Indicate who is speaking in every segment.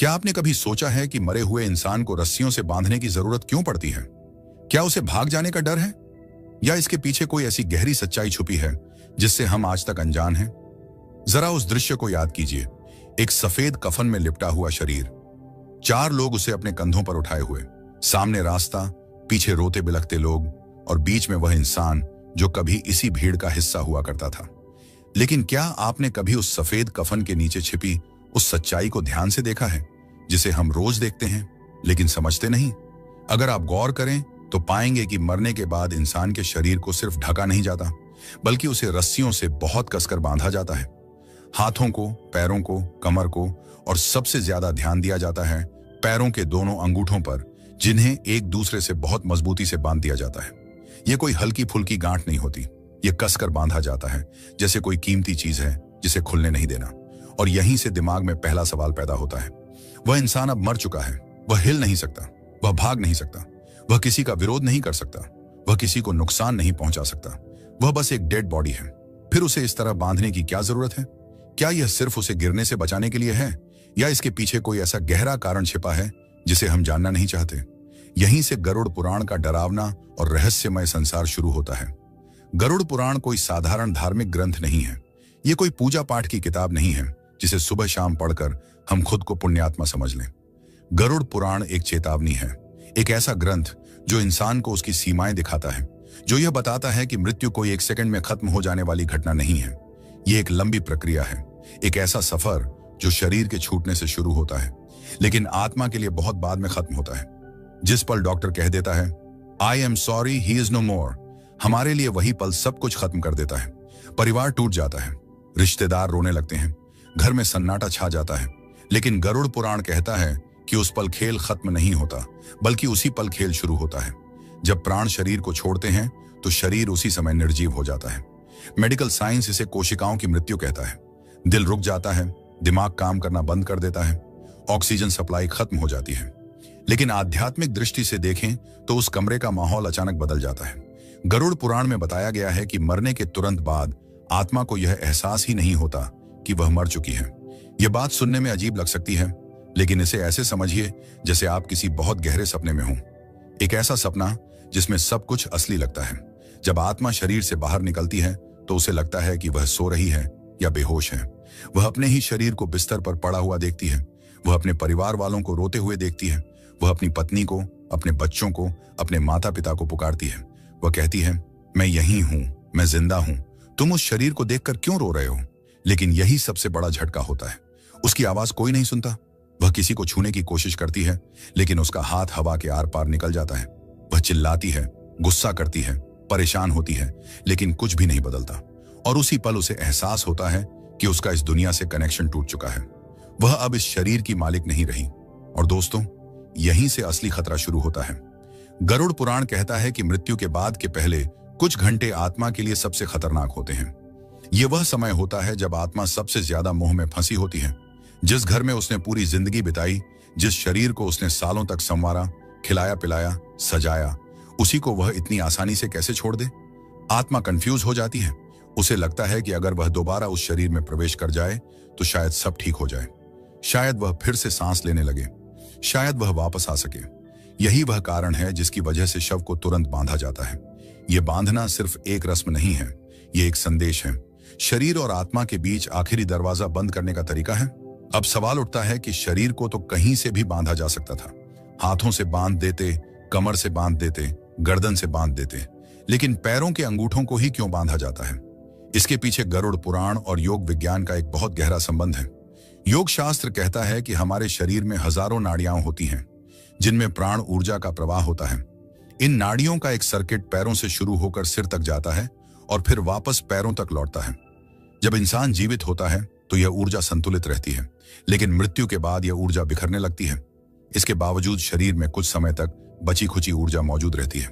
Speaker 1: क्या आपने कभी सोचा है कि मरे हुए इंसान को रस्सियों से बांधने की जरूरत क्यों पड़ती है? क्या उसे भाग जाने का डर है, या इसके पीछे कोई ऐसी गहरी सच्चाई छुपी है जिससे हम आज तक अनजान हैं? जरा उस दृश्य को याद कीजिए। एक सफेद कफन में लिपटा हुआ शरीर, 4 लोग उसे अपने कंधों पर उठाए हुए, सामने रास्ता, पीछे रोते बिलखते लोग, और बीच में वह इंसान जो कभी इसी भीड़ का हिस्सा हुआ करता था। लेकिन क्या आपने कभी उस सफेद कफन के नीचे छिपी उस सच्चाई को ध्यान से देखा है, जिसे हम रोज देखते हैं लेकिन समझते नहीं? अगर आप गौर करें तो पाएंगे कि मरने के बाद इंसान के शरीर को सिर्फ ढका नहीं जाता, बल्कि उसे रस्सियों से बहुत कसकर बांधा जाता है। हाथों को, पैरों को, कमर को, और सबसे ज्यादा ध्यान दिया जाता है पैरों के दोनों अंगूठों पर, जिन्हें एक दूसरे से बहुत मजबूती से बांध दिया जाता है। यह कोई हल्की फुल्की गांठ नहीं होती, यह कसकर बांधा जाता है जैसे कोई कीमती चीज है जिसे खुलने नहीं देना। और यहीं से दिमाग में पहला सवाल पैदा होता है। वह इंसान अब मर चुका है, वह हिल नहीं सकता, वह भाग नहीं सकता, वह किसी का विरोध नहीं कर सकता, वह किसी को नुकसान नहीं पहुंचा सकता, वह बस एक डेड बॉडी है। फिर उसे इस तरह बांधने की क्या जरूरत है? क्या यह सिर्फ उसे गिरने से बचाने के लिए है, या इसके पीछे कोई ऐसा गहरा कारण छिपा है जिसे हम जानना नहीं चाहते? यहीं से गरुड़ पुराण का डरावना और रहस्यमय संसार शुरू होता है। गरुड़ पुराण कोई साधारण धार्मिक ग्रंथ नहीं है। यह कोई पूजा पाठ की किताब नहीं है जिसे सुबह शाम पढ़कर हम खुद को पुण्यात्मा समझ लें। गरुड़ पुराण एक चेतावनी है, एक ऐसा ग्रंथ जो इंसान को उसकी सीमाएं दिखाता है, जो यह बताता है कि मृत्यु कोई एक सेकंड में खत्म हो जाने वाली घटना नहीं है। यह एक लंबी प्रक्रिया है, एक ऐसा सफर जो शरीर के छूटने से शुरू होता है लेकिन आत्मा के लिए बहुत बाद में खत्म होता है। जिस पल डॉक्टर कह देता है I am sorry, he is no more, हमारे लिए वही पल सब कुछ खत्म कर देता है। परिवार टूट जाता है, रिश्तेदार रोने लगते हैं, घर में सन्नाटा छा जाता है। लेकिन गरुड़ पुराण कहता है कि उस पल खेल खत्म नहीं होता, बल्कि उसी पल खेल शुरू होता है। जब प्राण शरीर को छोड़ते हैं तो शरीर उसी समय निर्जीव हो जाता है। मेडिकल साइंस इसे कोशिकाओं की मृत्यु कहता है। दिल रुक जाता है, दिमाग काम करना बंद कर देता है, ऑक्सीजन सप्लाई खत्म हो जाती है। लेकिन आध्यात्मिक दृष्टि से देखें तो उस कमरे का माहौल अचानक बदल जाता है। गरुड़ पुराण में बताया गया है कि मरने के तुरंत बाद आत्मा को यह एहसास ही नहीं होता कि वह मर चुकी है। यह बात सुनने में अजीब लग सकती है, लेकिन इसे ऐसे समझिए जैसे आप किसी बहुत गहरे सपने में हों। एक ऐसा सपना जिसमें सब कुछ असली लगता है। जब आत्मा शरीर से बाहर निकलती है तो उसे लगता है कि वह सो रही है या बेहोश है। वह अपने ही शरीर को बिस्तर पर पड़ा हुआ देखती है, वह अपने परिवार वालों को रोते हुए देखती है, वह अपनी पत्नी को, अपने बच्चों को, अपने माता पिता को पुकारती है। वह कहती है मैं यहीं हूं, मैं जिंदा हूं, तुम उस शरीर को देखकर क्यों रो रहे हो? लेकिन यही सबसे बड़ा झटका होता है। उसकी आवाज कोई नहीं सुनता। वह किसी को छूने की कोशिश करती है, लेकिन उसका हाथ हवा के आर पार निकल जाता है। वह चिल्लाती है, गुस्सा करती है, परेशान होती है, लेकिन कुछ भी नहीं बदलता। और उसी पल उसे एहसास होता है कि उसका इस दुनिया से कनेक्शन टूट चुका है। वह अब इस शरीर की मालिक नहीं रही। और दोस्तों, यहीं से असली खतरा शुरू होता है। गरुड़ पुराण कहता है कि मृत्यु के बाद के पहले कुछ घंटे आत्मा के लिए सबसे खतरनाक होते हैं। यह वह समय होता है जब आत्मा सबसे ज्यादा मोह में फंसी होती है। जिस घर में उसने पूरी जिंदगी बिताई, जिस शरीर को उसने सालों तक संवारा, खिलाया पिलाया, सजाया, उसी को वह इतनी आसानी से कैसे छोड़ दे? आत्मा कंफ्यूज हो जाती है। उसे लगता है कि अगर वह दोबारा उस शरीर में प्रवेश कर जाए तो शायद सब ठीक हो जाए, शायद वह फिर से सांस लेने लगे, शायद वह वापस आ सके। यही वह कारण है जिसकी वजह से शव को तुरंत बांधा जाता है। यह बांधना सिर्फ एक रस्म नहीं है, यह एक संदेश है। शरीर और आत्मा के बीच आखिरी दरवाजा बंद करने का तरीका है। अब सवाल उठता है कि शरीर को तो कहीं से भी बांधा जा सकता था। हाथों से बांध देते, कमर से बांध देते, गर्दन से बांध देते, लेकिन पैरों के अंगूठों को ही क्यों बांधा जाता है? इसके पीछे गरुड़ पुराण और योग विज्ञान का एक बहुत गहरा संबंध है। योग शास्त्र कहता है कि हमारे शरीर में हजारों नाड़ियां होती हैं, जिनमें प्राण ऊर्जा का प्रवाह होता है। इन नाड़ियों का एक सर्किट पैरों से शुरू होकर सिर तक जाता है और फिर वापस पैरों तक लौटता है। जब इंसान जीवित होता है तो यह ऊर्जा संतुलित रहती है, लेकिन मृत्यु के बाद यह ऊर्जा बिखरने लगती है। इसके बावजूद शरीर में कुछ समय तक बची खुची ऊर्जा मौजूद रहती है।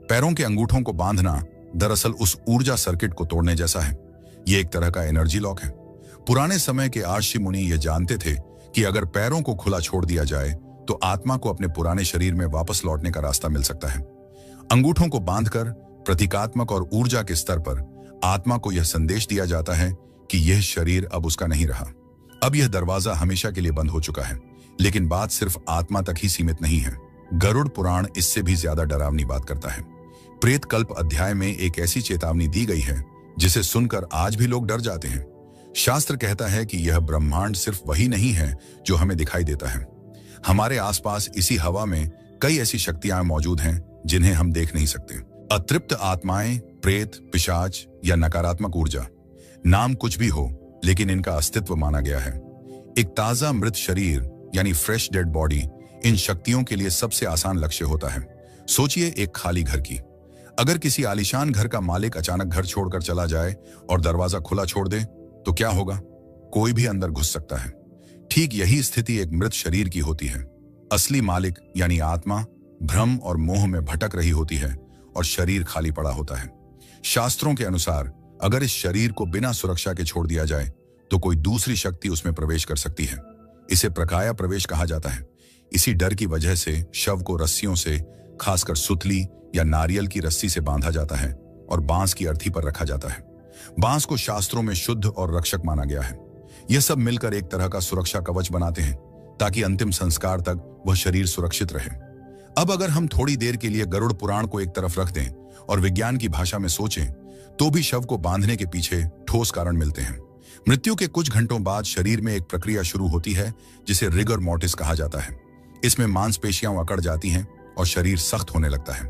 Speaker 1: पैरों के अंगूठों को बांधना दरअसल उस ऊर्जा सर्किट को तोड़ने जैसा है। यह एक तरह का एनर्जी लॉक है। पुराने समय के आर्षि मुनि यह जानते थे कि अगर पैरों को खुला छोड़ दिया जाए तो आत्मा को अपने पुराने शरीर में वापस लौटने का रास्ता मिल सकता है। अंगूठों को बांधकर प्रतीकात्मक और ऊर्जा के स्तर पर आत्मा को यह संदेश दिया जाता है कि यह शरीर अब उसका नहीं रहा। अब यह दरवाजा हमेशा के लिए बंद हो चुका है। लेकिन बात सिर्फ आत्मा तक ही सीमित नहीं है। गरुड़ पुराण इससे भी ज्यादा डरावनी बात करता है। प्रेत कल्प अध्याय में एक ऐसी चेतावनी दी गई है जिसे सुनकर आज भी लोग डर जाते हैं। शास्त्र कहता है कि यह ब्रह्मांड सिर्फ वही नहीं है जो हमें दिखाई देता है। हमारे आसपास इसी हवा में कई ऐसी शक्तियां मौजूद हैं जिन्हें हम देख नहीं सकते। अतृप्त आत्माएं, प्रेत, पिशाच या नकारात्मक ऊर्जा, नाम कुछ भी हो, लेकिन इनका अस्तित्व माना गया है। एक ताजा मृत शरीर यानी फ्रेश डेड बॉडी इन शक्तियों के लिए सबसे आसान लक्ष्य होता है। सोचिए एक खाली घर की। अगर किसी आलीशान घर का मालिक अचानक घर छोड़कर चला जाए और दरवाजा खुला छोड़ दे तो क्या होगा? कोई भी अंदर घुस सकता है। ठीक यही स्थिति एक मृत शरीर की होती है। असली मालिक यानी आत्मा भ्रम और मोह में भटक रही होती है और शरीर खाली पड़ा होता है। शास्त्रों के अनुसार अगर इस शरीर को बिना सुरक्षा के छोड़ दिया जाए तो कोई दूसरी शक्ति उसमें प्रवेश कर सकती है। इसे प्रकाया प्रवेश कहा जाता है। इसी डर की वजह से शव को रस्सियों से, खासकर सुतली या नारियल की रस्सी से बांधा जाता है और बांस की अर्थी पर रखा जाता है। बांस को शास्त्रों में शुद्ध और रक्षक माना गया है। यह सब मिलकर एक तरह का सुरक्षा कवच बनाते हैं ताकि अंतिम संस्कार तक वह शरीर सुरक्षित रहे। अब अगर हम थोड़ी देर के लिए गरुड़ पुराण को एक तरफ रख दें और विज्ञान की भाषा में सोचें तो भी शव को बांधने के पीछे ठोस कारण मिलते हैं। मृत्यु के कुछ घंटों बाद शरीर में एक प्रक्रिया शुरू होती है जिसे रिगर मोर्टिस कहा जाता है। इसमें मांसपेशियां अकड़ जाती हैं और शरीर सख्त होने लगता है।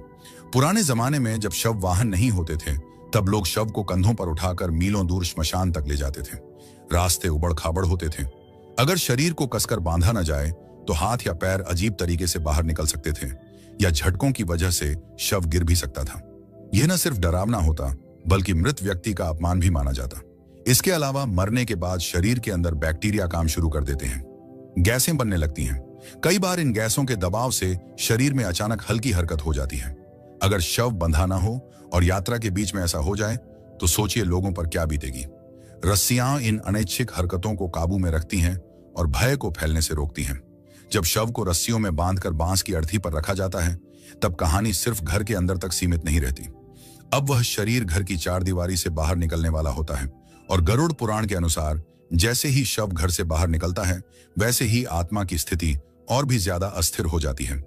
Speaker 1: पुराने जमाने में जब शव वाहन नहीं होते थे तब लोग शव को कंधों पर उठाकर मीलों दूर श्मशान तक ले जाते थे। रास्ते उबड़ खाबड़ होते थे। अगर शरीर को कसकर बांधा न जाए तो हाथ या पैर अजीब तरीके से बाहर निकल सकते थे या झटकों की वजह से शव गिर भी सकता था। यह न सिर्फ डरावना होता बल्कि मृत व्यक्ति का अपमान भी माना जाता। इसके अलावा मरने के बाद शरीर के अंदर बैक्टीरिया काम शुरू कर देते हैं। गैसें बनने लगती हैं। कई बार इन गैसों के दबाव से शरीर में अचानक हल्की हरकत हो जाती है। अगर शव बंधा ना हो और यात्रा के बीच में ऐसा हो जाए तो सोचिए लोगों पर क्या बीतेगी। रस्सियां इन अनैच्छिक हरकतों को काबू में रखती हैं और भय को फैलने से रोकती हैं। जब शव को रस्सियों में बांधकर बांस की अर्थी पर रखा जाता है तब कहानी सिर्फ घर के अंदर तक सीमित नहीं रहती। अब वह शरीर घर की चारदीवारी से बाहर निकलने वाला होता है और गरुड़ पुराण के अनुसार जैसे ही शव घर से बाहर निकलता है वैसे ही आत्मा की स्थिति और भी ज्यादा अस्थिर हो जाती है।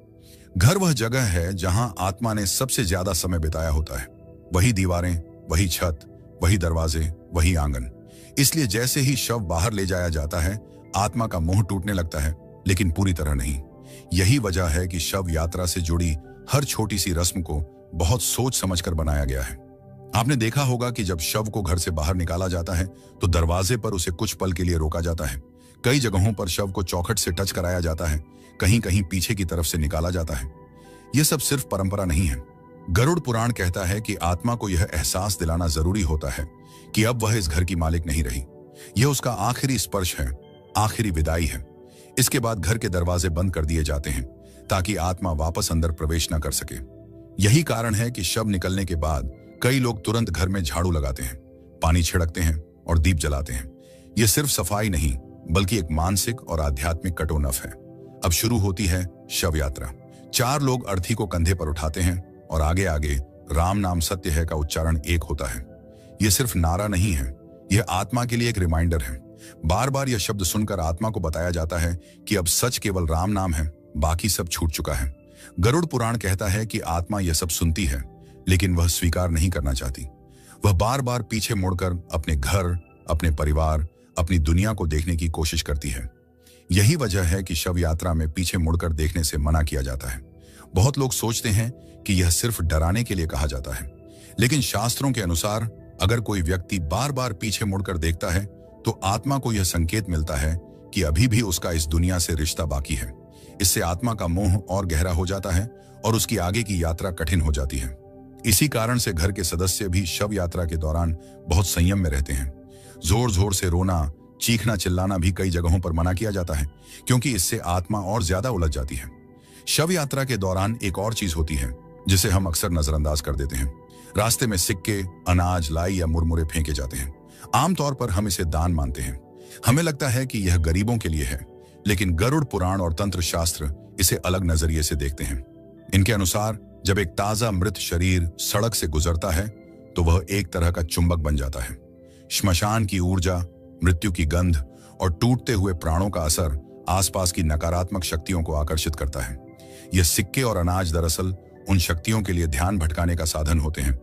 Speaker 1: घर वह जगह है जहां आत्मा ने सबसे ज्यादा समय बिताया होता है। वही दीवारें, वही छत, वही दरवाजे, वही आंगन। इसलिए जैसे ही शव बाहर ले जाया जाता है आत्मा का मोह टूटने लगता है, लेकिन पूरी तरह नहीं। यही वजह है कि शव यात्रा से जुड़ी हर छोटी सी रस्म को बहुत सोच समझकर बनाया गया है। आपने देखा होगा कि जब शव को घर से बाहर निकाला जाता है तो दरवाजे पर उसे कुछ पल के लिए रोका जाता है। कई जगहों पर शव को चौखट से टच कराया जाता है, कहीं कहीं पीछे की तरफ से निकाला जाता है। यह सब सिर्फ परंपरा नहीं है। गरुड़ पुराण कहता है कि आत्मा को यह एहसास दिलाना जरूरी होता है कि अब वह इस घर की मालिक नहीं रही। यह उसका आखिरी स्पर्श है, आखिरी विदाई है। इसके बाद घर के दरवाजे बंद कर दिए जाते हैं ताकि आत्मा वापस अंदर प्रवेश न कर सके। यही कारण है कि शव निकलने के बाद कई लोग तुरंत घर में झाड़ू लगाते हैं, पानी छिड़कते हैं और दीप जलाते हैं। यह सिर्फ सफाई नहीं बल्कि एक मानसिक और आध्यात्मिक कटोनफ है। अब शुरू होती है शव यात्रा। 4 लोग अर्थी को कंधे पर उठाते हैं और आगे आगे राम नाम सत्य है का उच्चारण एक होता है। यह सिर्फ नारा नहीं है, यह आत्मा के लिए एक रिमाइंडर है। बार बार यह शब्द सुनकर आत्मा को बताया जाता है कि अब सच केवल राम नाम है, बाकी सब छूट चुका है। गरुड़ पुराण कहता है कि आत्मा यह सब सुनती है लेकिन वह स्वीकार नहीं करना चाहती। वह बार बार पीछे मुड़कर अपने घर, अपने परिवार, अपनी दुनिया को देखने की कोशिश करती है। यही वजह है कि शव यात्रा में पीछे मुड़कर देखने से मना किया जाता है। बहुत लोग सोचते हैं कि यह सिर्फ डराने के लिए कहा जाता है, लेकिन शास्त्रों के अनुसार अगर कोई व्यक्ति बार बार पीछे मुड़कर देखता है तो आत्मा को यह संकेत मिलता है कि अभी भी उसका इस दुनिया से रिश्ता बाकी है। इससे आत्मा का मोह और गहरा हो जाता है और उसकी आगे की यात्रा कठिन हो जाती है। इसी कारण से घर के सदस्य भी शव यात्रा के दौरान बहुत संयम में रहते हैं। जोर जोर से रोना, चीखना, चिल्लाना भी कई जगहों पर मना किया जाता है क्योंकि इससे आत्मा और ज्यादा उलझ जाती है। शव यात्रा के दौरान एक और चीज होती है जिसे हम अक्सर नजरअंदाज कर देते हैं। रास्ते में सिक्के, अनाज, लाई या मुरमुरे फेंके जाते हैं। आमतौर पर हम इसे दान मानते हैं। हमें लगता है कि यह गरीबों के लिए है, लेकिन गरुड़ पुराण और तंत्र शास्त्र इसे अलग नजरिए से देखते हैं। इनके अनुसार जब एक ताजा मृत शरीर सड़क से गुजरता है तो वह एक तरह का चुंबक बन जाता है। श्मशान की ऊर्जा, मृत्यु की गंध और टूटते हुए प्राणों का असर आसपास की नकारात्मक शक्तियों को आकर्षित करता है। यह सिक्के और अनाज दरअसल उन शक्तियों के लिए ध्यान भटकाने का साधन होते हैं,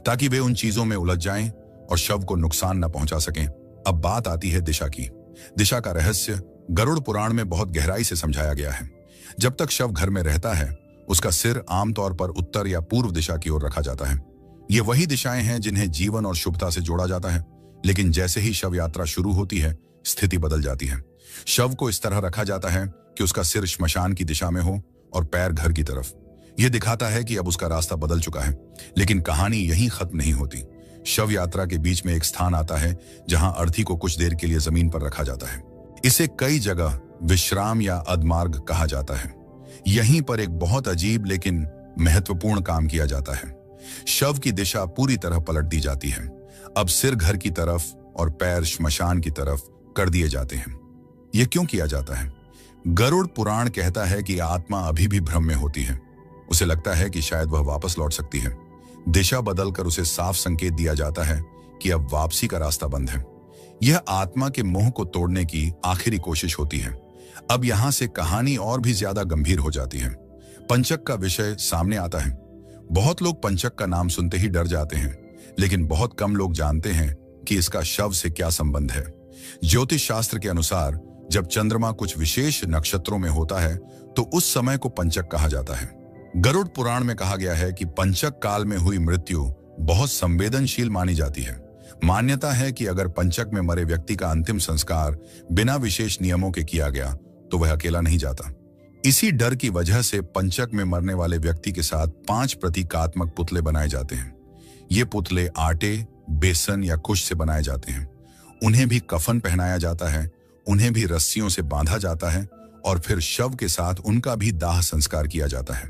Speaker 1: ताकि वे उन चीजों में उलझ जाएं और शव को नुकसान न पहुंचा सकें। अब बात आती है दिशा की। दिशा का रहस्य गरुड़ पुराण में बहुत गहराई से समझाया गया है। जब तक शव घर में रहता है, उसका सिर आमतौर पर उत्तर या पूर्व दिशा की ओर रखा जाता है। ये वही दिशाएं हैं जिन्हें जीवन और शुभता से जोड़ा जाता है। लेकिन जैसे ही शव यात्रा शुरू होती है, स्थिति बदल जाती है। शव को इस तरह रखा जाता है कि उसका सिर श्मशान की दिशा में हो और पैर घर की तरफ। यह दिखाता है कि अब उसका रास्ता बदल चुका है। लेकिन कहानी यहीं खत्म नहीं होती। शव यात्रा के बीच में एक स्थान आता है जहां अर्थी को कुछ देर के लिए जमीन पर रखा जाता है। इसे कई जगह विश्राम या अधमार्ग कहा जाता है। यहीं पर एक बहुत अजीब लेकिन महत्वपूर्ण काम किया जाता है। शव की दिशा पूरी तरह पलट दी जाती है। अब सिर घर की तरफ और पैर श्मशान की तरफ कर दिए जाते हैं। यह क्यों किया जाता है? गरुड़ पुराण कहता है कि आत्मा अभी भी भ्रम में होती है। उसे लगता है कि शायद वह वापस लौट सकती है। दिशा बदलकर उसे साफ संकेत दिया जाता है कि अब वापसी का रास्ता बंद है। यह आत्मा के मोह को तोड़ने की आखिरी कोशिश होती है। अब यहां से कहानी और भी ज्यादा गंभीर हो जाती है। पंचक का विषय सामने आता है। बहुत लोग पंचक का नाम सुनते ही डर जाते हैं, लेकिन बहुत कम लोग जानते हैं कि इसका शव से क्या संबंध है। ज्योतिष शास्त्र के अनुसार जब चंद्रमा कुछ विशेष नक्षत्रों में होता है तो उस समय को पंचक कहा जाता है। गरुड़ पुराण में कहा गया है कि पंचक काल में हुई मृत्यु बहुत संवेदनशील मानी जाती है। मान्यता है कि अगर पंचक में मरे व्यक्ति का अंतिम संस्कार बिना विशेष नियमों के किया गया तो वह अकेला नहीं जाता। इसी डर की वजह से पंचक में मरने वाले व्यक्ति के साथ 5 प्रतीकात्मक पुतले बनाए जाते हैं। ये पुतले आटे, बेसन या कुश से बनाए जाते हैं। उन्हें भी कफन पहनाया जाता है, उन्हें भी रस्सियों से बांधा जाता है और फिर शव के साथ उनका भी दाह संस्कार किया जाता है।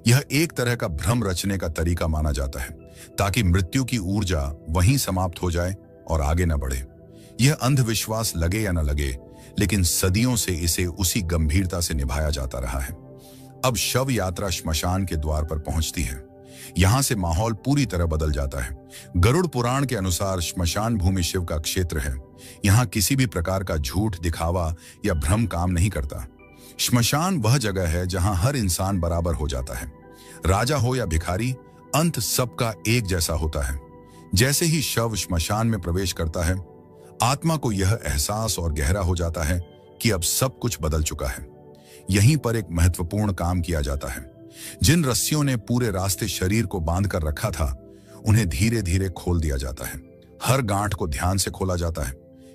Speaker 1: यह एक तरह का भ्रम रचने का तरीका माना जाता है, ताकि मृत्यु की ऊर्जा वहीं समाप्त हो जाए और आगे न बढ़े। यह अंधविश्वास लगे या न लगे, लेकिन सदियों से इसे उसी गंभीरता से निभाया जाता रहा है। अब शव यात्रा श्मशान के द्वार पर पहुंचती है। यहां से माहौल पूरी तरह बदल जाता है। गरुड़ पुराण के अनुसार श्मशान भूमि शिव का क्षेत्र है। यहां किसी भी प्रकार का झूठ, दिखावा या भ्रम काम नहीं करता। श्मशान वह जगह है जहां हर इंसान बराबर हो जाता है। राजा हो या भिखारी, अंत सबका एक जैसा होता है। जैसे ही शव श्मशान में प्रवेश करता है, आत्मा को यह एहसास और गहरा हो जाता है कि अब सब कुछ बदल चुका है। यहीं पर एक महत्वपूर्ण काम किया जाता है। जिन रस्सियों ने पूरे रास्ते शरीर को बांध कर रखा था, उन्हें धीरे धीरे खोल दिया जाता है। हर गांठ को ध्यान से खोला जाता है।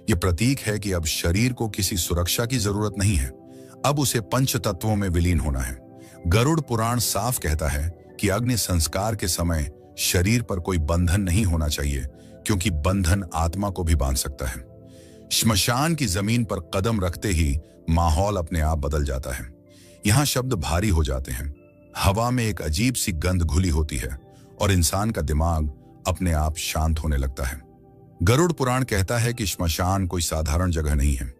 Speaker 1: यह प्रतीक है कि अब शरीर को किसी सुरक्षा की जरूरत नहीं है। अब उसे पंच तत्वों में विलीन होना है। गरुड़ पुराण साफ कहता है कि अग्नि संस्कार के समय शरीर पर कोई बंधन नहीं होना चाहिए, क्योंकि बंधन आत्मा को भी बांध सकता है। श्मशान की जमीन पर कदम रखते ही माहौल अपने आप बदल जाता है। यहां शब्द भारी हो जाते हैं। हवा में एक अजीब सी गंध घुली होती है और इंसान का दिमाग अपने आप शांत होने लगता है। गरुड़ पुराण कहता है कि श्मशान कोई साधारण जगह नहीं है।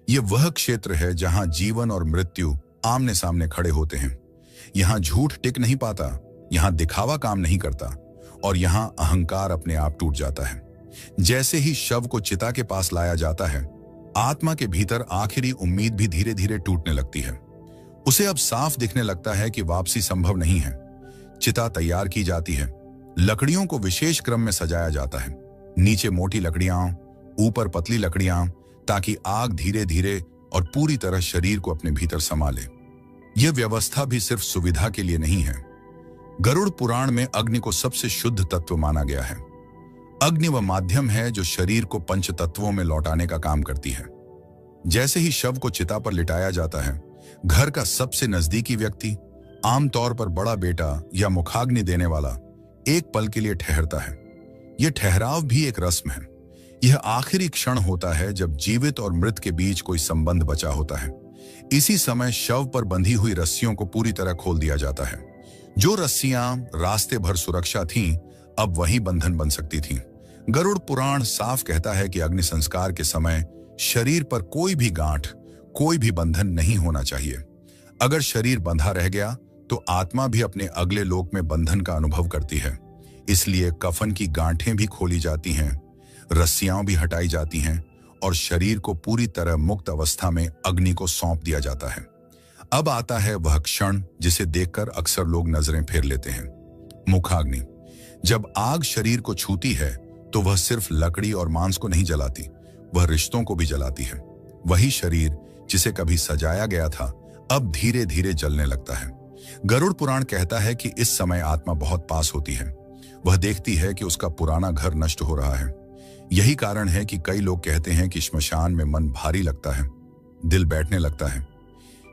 Speaker 1: यह वह क्षेत्र है जहां जीवन और मृत्यु आमने सामने खड़े होते हैं। यहां झूठ टिक नहीं पाता, यहां दिखावा काम नहीं करता और यहां अहंकार अपने आप टूट जाता है। जैसे ही शव को चिता के पास लाया जाता है, आत्मा के भीतर आखिरी उम्मीद भी धीरे धीरे टूटने लगती है। उसे अब साफ दिखने लगता है कि वापसी संभव नहीं है। चिता तैयार की जाती है। लकड़ियों को विशेष क्रम में सजाया जाता है। नीचे मोटी लकड़ियां, ऊपर पतली लकड़ियां, ताकि आग धीरे धीरे और पूरी तरह शरीर को अपने भीतर समा ले। यह व्यवस्था भी सिर्फ सुविधा के लिए नहीं है। गरुड़ पुराण में अग्नि को सबसे शुद्ध तत्व माना गया है। अग्नि वह माध्यम है जो शरीर को पंच तत्वों में लौटाने का काम करती है। जैसे ही शव को चिता पर लिटाया जाता है, घर का सबसे नजदीकी व्यक्ति, आमतौर पर बड़ा बेटा या मुखाग्नि देने वाला, एक पल के लिए ठहरता है। यह ठहराव भी एक रस्म है। यह आखिरी क्षण होता है जब जीवित और मृत के बीच कोई संबंध बचा होता है। इसी समय शव पर बंधी हुई रस्सियों को पूरी तरह खोल दिया जाता है। जो रस्सियां रास्ते भर सुरक्षा थीं, अब वही बंधन बन सकती थीं। गरुड़ पुराण साफ कहता है कि अग्नि संस्कार के समय शरीर पर कोई भी गांठ, कोई भी बंधन नहीं होना चाहिए। अगर शरीर बंधा रह गया तो आत्मा भी अपने अगले लोक में बंधन का अनुभव करती है। इसलिए कफन की गांठें भी खोली जाती हैं, रस्सियां भी हटाई जाती हैं और शरीर को पूरी तरह मुक्त अवस्था में अग्नि को सौंप दिया जाता है। अब आता है वह क्षण जिसे देखकर अक्सर लोग नजरें फेर लेते हैं, मुखाग्नि। जब आग शरीर को छूती है तो वह सिर्फ लकड़ी और मांस को नहीं जलाती, वह रिश्तों को भी जलाती है। वही शरीर जिसे कभी सजाया गया था अब धीरे धीरे जलने लगता है। गरुड़ पुराण कहता है कि इस समय आत्मा बहुत पास होती है। वह देखती है कि उसका पुराना घर नष्ट हो रहा है। यही कारण है कि कई लोग कहते हैं कि श्मशान में मन भारी लगता है, दिल बैठने लगता है।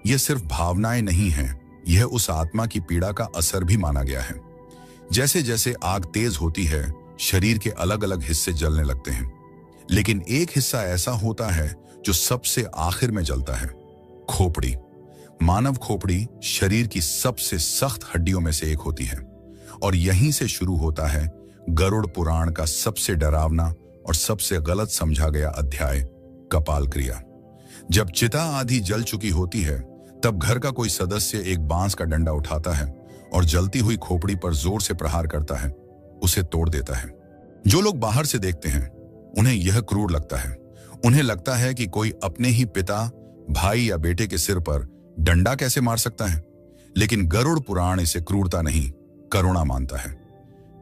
Speaker 1: यह सिर्फ भावनाएं नहीं हैं, यह उस आत्मा की पीड़ा का असर भी माना गया है। जैसे जैसे आग तेज होती है, शरीर के अलग अलग हिस्से जलने लगते हैं, लेकिन एक हिस्सा ऐसा होता है जो सबसे आखिर में जलता है, खोपड़ी। मानव खोपड़ी शरीर की सबसे सख्त हड्डियों में से एक होती है और यहीं से शुरू होता है गरुड़ पुराण का सबसे डरावना और सबसे गलत समझा गया अध्याय, कपाल क्रिया। जब चिता आधी जल चुकी होती है तब घर का कोई सदस्य एक बांस का डंडा उठाता है और जलती हुई खोपड़ी पर जोर से प्रहार करता है, उसे तोड़ देता है। जो लोग बाहर से देखते हैं उन्हें यह क्रूर लगता है। उन्हें लगता है कि कोई अपने ही पिता, भाई या बेटे के सिर पर डंडा कैसे मार सकता है, लेकिन गरुड़ पुराण इसे क्रूरता नहीं, करुणा मानता है।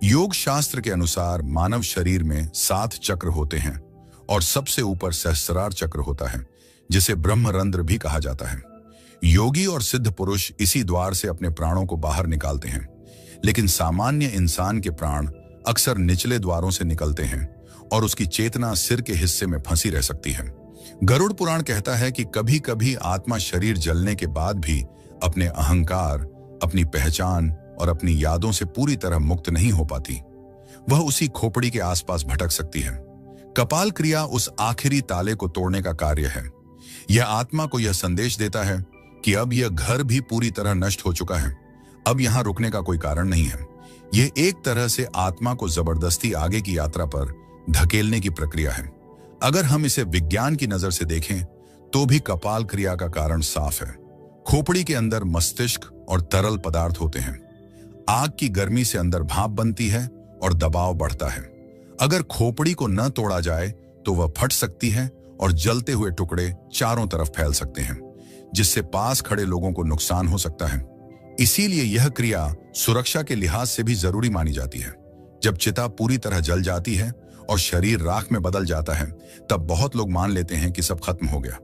Speaker 1: योग शास्त्र के अनुसार मानव शरीर में 7 चक्र होते हैं और सबसे ऊपर सहस्रार चक्र होता है, जिसे ब्रह्मरंध्र भी कहा जाता है। योगी और सिद्ध पुरुष इसी द्वार से अपने प्राणों को बाहर निकालते हैं, लेकिन सामान्य इंसान के प्राण अक्सर निचले द्वारों से निकलते हैं और उसकी चेतना सिर के हिस्से में फंसी रह सकती है। गरुड़ पुराण कहता है कि कभी कभी आत्मा शरीर जलने के बाद भी अपने अहंकार, अपनी पहचान और अपनी यादों से पूरी तरह मुक्त नहीं हो पाती। वह उसी खोपड़ी के आसपास भटक सकती है। कपाल क्रिया उस आखिरी ताले को तोड़ने का कार्य है। यह आत्मा को यह संदेश देता है कि अब यह घर भी पूरी तरह नष्ट हो चुका है, अब यहां रुकने का कोई कारण नहीं है। यह एक तरह से आत्मा को जबरदस्ती आगे की यात्रा पर धकेलने की प्रक्रिया है। अगर हम इसे विज्ञान की नजर से देखें तो भी कपाल क्रिया का कारण साफ है। खोपड़ी के अंदर मस्तिष्क और तरल पदार्थ होते हैं। आग की गर्मी से अंदर भाप बनती है और दबाव बढ़ता है। अगर खोपड़ी को न तोड़ा जाए तो वह फट सकती है और जलते हुए टुकड़े चारों तरफ फैल सकते हैं, जिससे पास खड़े लोगों को नुकसान हो सकता है। इसीलिए यह क्रिया सुरक्षा के लिहाज से भी जरूरी मानी जाती है। जब चिता पूरी तरह जल जाती है और शरीर राख में बदल जाता है तब बहुत लोग मान लेते हैं कि सब खत्म हो गया,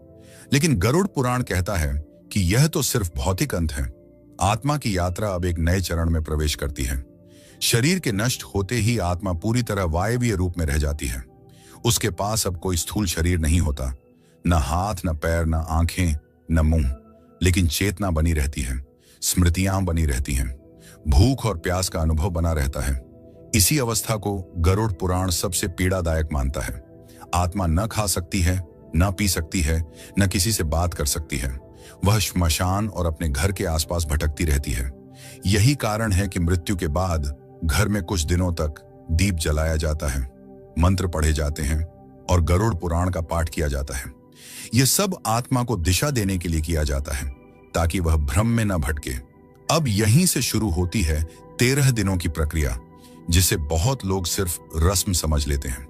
Speaker 1: लेकिन गरुड़ पुराण कहता है कि यह तो सिर्फ भौतिक अंत है। आत्मा की यात्रा अब एक नए चरण में प्रवेश करती है। शरीर के नष्ट होते ही आत्मा पूरी तरह वायवीय रूप में रह जाती है। उसके पास अब कोई स्थूल शरीर नहीं होता, न हाथ, न पैर, न आंखें, न मुंह, लेकिन चेतना बनी रहती है, स्मृतियां बनी रहती हैं, भूख और प्यास का अनुभव बना रहता है। इसी अवस्था को गरुड़ पुराण सबसे पीड़ादायक मानता है। आत्मा न खा सकती है, न पी सकती है, न किसी से बात कर सकती है। वह श्मशान और अपने घर के आसपास भटकती रहती है। यही कारण है कि मृत्यु के बाद घर में कुछ दिनों तक दीप जलाया जाता है, मंत्र पढ़े जाते हैं और गरुड़ पुराण का पाठ किया जाता है। यह सब आत्मा को दिशा देने के लिए किया जाता है ताकि वह भ्रम में न भटके। अब यहीं से शुरू होती है 13 दिनों की प्रक्रिया, जिसे बहुत लोग सिर्फ रस्म समझ लेते हैं,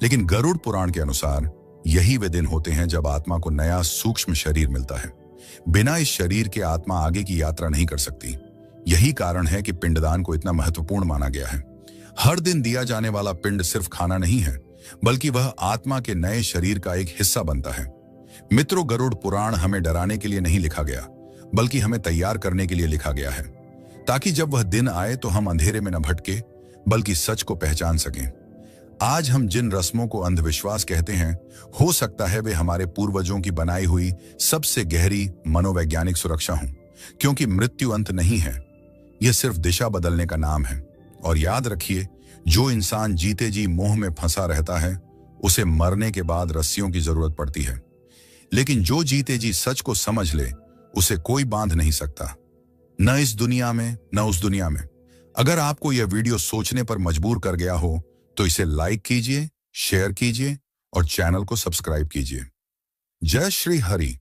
Speaker 1: लेकिन गरुड़ पुराण के अनुसार यही वे दिन होते हैं जब आत्मा को नया सूक्ष्म शरीर मिलता है। बिना इस शरीर के आत्मा आगे की यात्रा नहीं कर सकती। यही कारण है कि पिंडदान को इतना महत्वपूर्ण माना गया है। हर दिन दिया जाने वाला पिंड सिर्फ खाना नहीं है, बल्कि वह आत्मा के नए शरीर का एक हिस्सा बनता है। मित्रों, गरुड़ पुराण हमें डराने के लिए नहीं लिखा गया, बल्कि हमें तैयार करने के लिए लिखा गया है, ताकि जब वह दिन आए तो हम अंधेरे में न भटके, बल्कि सच को पहचान सकें। आज हम जिन रस्मों को अंधविश्वास कहते हैं, हो सकता है वे हमारे पूर्वजों की बनाई हुई सबसे गहरी मनोवैज्ञानिक सुरक्षा हों, क्योंकि मृत्यु अंत नहीं है, यह सिर्फ दिशा बदलने का नाम है। और याद रखिए, जो इंसान जीते जी मोह में फंसा रहता है, उसे मरने के बाद रस्सियों की जरूरत पड़ती है, लेकिन जो जीते जी सच को समझ ले, उसे कोई बांध नहीं सकता, न इस दुनिया में न उस दुनिया में। अगर आपको यह वीडियो सोचने पर मजबूर कर गया हो तो इसे लाइक कीजिए, शेयर कीजिए और चैनल को सब्सक्राइब कीजिए। जय श्री हरि।